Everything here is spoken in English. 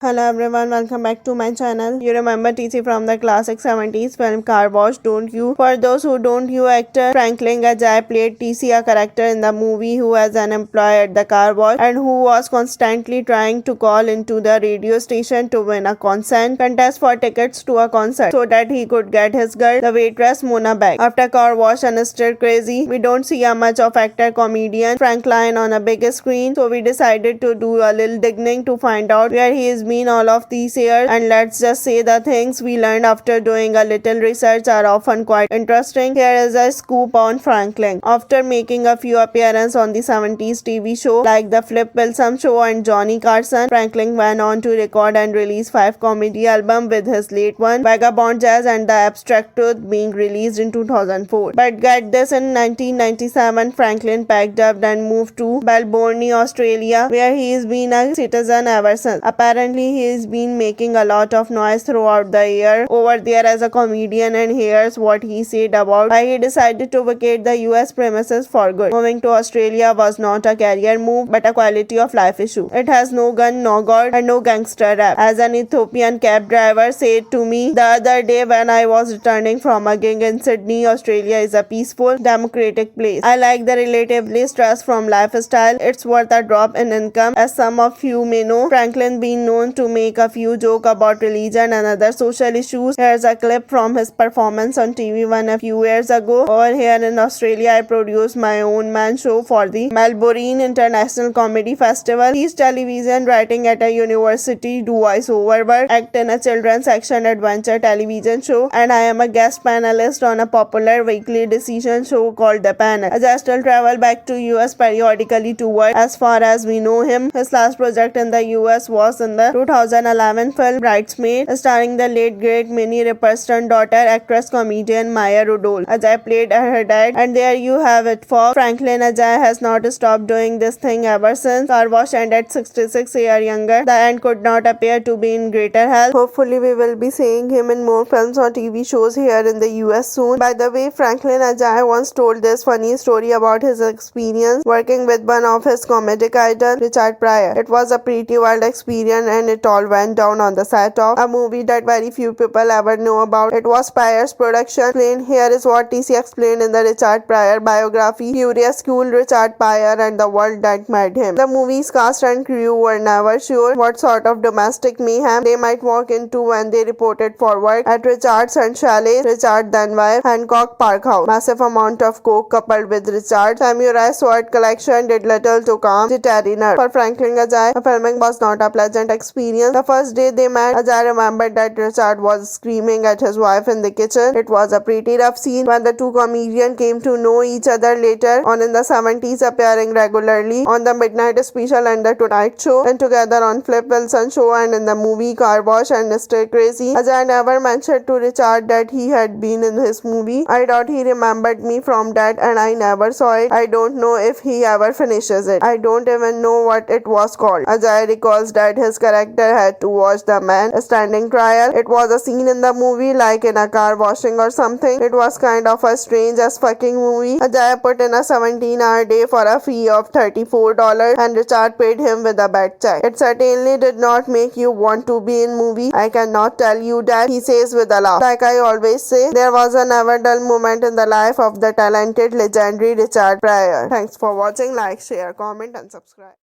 Hello everyone, welcome back to my channel. You remember TC from the classic 70s film Car Wash, don't you? For those who don't, you actor Franklyn Ajaye played TC, a character in the movie who was an employee at the car wash and who was constantly trying to call into the radio station to win a contest for tickets to a concert so that he could get his girl, the waitress Mona, back. After Car Wash and Stir Crazy, we don't see a much of actor comedian Franklyn on a big screen, so we decided to do a little digging to find out where he is been all of these years, and let's just say the things we learned after doing a little research are often quite interesting. Here is a scoop on Franklyn. After making a few appearances on the 70s TV show like The Flip Wilson Show and Johnny Carson, Franklyn went on to record and release 5 comedy albums, with his late one, Vagabond Jazz and The Abstract Truth, being released in 2004. But get this, in 1997, Franklyn packed up and moved to Melbourne, Australia, where he has been a citizen ever since. Apparently, he has been making a lot of noise throughout the year over there as a comedian, and here's what he said about why he decided to vacate the US premises for good. Moving to Australia was not a career move but a quality of life issue. It has no gun, no god, and no gangster rap. As an Ethiopian cab driver said to me the other day when I was returning from a gig in Sydney, Australia is a peaceful, democratic place. I like the relatively stress-from lifestyle. It's worth a drop in income. As some of you may know, Franklyn been known to make a few jokes about religion and other social issues. Here's a clip from his performance on TV One a few years ago. Over here in Australia, I produced my own man show for the Melbourne International Comedy Festival. He's television writing at a university, do voice-over work, act in a children's action adventure television show, and I am a guest panelist on a popular weekly decision show called The Panel. Ajay still travel back to US periodically to work. As far as we know him, his last project in the US was in the 2011 film Bridesmaid, starring the late great Minnie Riperson's daughter, actress comedian Maya Rudolph. Ajay played her dad, and there you have it, folks. Franklyn Ajaye has not stopped doing this thing ever since. Car Wash ended 66 years younger. The end could not appear to be in greater health. Hopefully we will be seeing him in more films or TV shows here in the US soon. By the way, Franklyn Ajaye once told this funny story about his experience working with one of his comedic idols, Richard Pryor. It was a pretty wild experience, and it all went down on the set of a movie that very few people ever know about. It was Pryor's production. Here is what TC explained in the Richard Pryor biography, Curious Cool Richard Pryor and the World That Made Him. The movie's cast and crew were never sure what sort of domestic mayhem they might walk into when they reported for work at Richard's and chalet. Richard then wife Hancock Park House. Massive amount of coke coupled with Richard's samurai sword collection did little to calm the terror. For Franklyn Ajaye, the filming was not a pleasant experience. The first day they met, Ajaye remembered that Richard was screaming at his wife in the kitchen. It was a pretty rough scene. When the two comedians came to know each other later on in the 70s, appearing regularly on the Midnight Special and the Tonight Show, and together on Flip Wilson Show and in the movie Car Wash and Stir Crazy, Ajaye never mentioned to Richard that he had been in his movie. I thought he remembered me from that, and I never saw it. I don't know if he ever finishes it. I don't even know what it was called. Ajaye recalls that his character had to watch the man standing trial. It was a scene in the movie like in a car washing or something. It was kind of a strange as fucking movie. Ajaye put in a 17-hour day for a fee of $34, and Richard paid him with a bad check. It certainly did not make you want to be in movie. I cannot tell you that, he says with a laugh. Like I always say, there was a never dull moment in the life of the talented, legendary Richard Pryor. Thanks for watching. Like, share, comment and subscribe.